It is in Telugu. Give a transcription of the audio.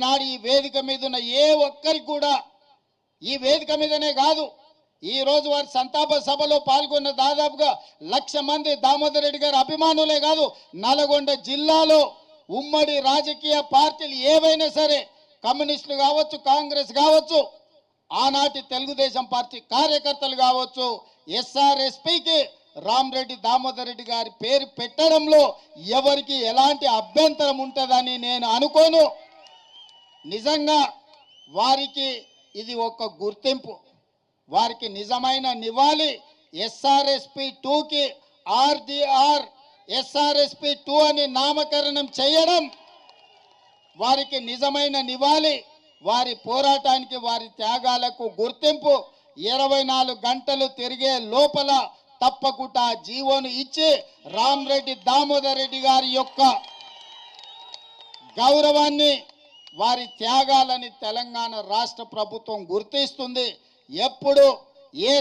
నాడు ఈ వేదిక మీద ఉన్న ఏ ఒక్కరికి కూడా ఈ వేదిక మీదనే కాదు ఈ రోజు వారి సంతాప సభలో పాల్గొన్న దాదాపుగా 1,00,000 మంది దామోదర్ రెడ్డి గారి అభిమానులే కాదు నల్గొండ జిల్లాలో ఉమ్మడి రాజకీయ పార్టీలు ఏవైనా సరే కమ్యూనిస్టులు కావచ్చు కాంగ్రెస్ కావచ్చు ఆనాటి తెలుగుదేశం పార్టీ కార్యకర్తలు కావచ్చు ఎస్ఆర్ఎస్పీకి రామరెడ్డి దామోదర్ రెడ్డి గారి పేరు పెట్టడంలో ఎవరికి ఎలాంటి అభ్యంతరం ఉంటుందని నేను అనుకోను. నిజంగా వారికి ఇది ఒక గుర్తింపు, వారికి నిజమైన నివాళి. ఎస్ఆర్ఎస్పీ 2కి ఆర్డీఆర్ ఎస్ఆర్ఎస్పీ 2 అని నామకరణం చేయడం వారికి నిజమైన నివాళి, వారి పోరాటానికి వారి త్యాగాలకు గుర్తింపు. 24 గంటలు తిరిగే లోపల తప్పకుండా జీవోను ఇచ్చి రామరెడ్డి దామోదర్ రెడ్డి గారి యొక్క గౌరవాన్ని వారి త్యాగాలని తెలంగాణ రాష్ట్ర ప్రభుత్వం గుర్తిస్తుంది. ఎప్పుడు ఏ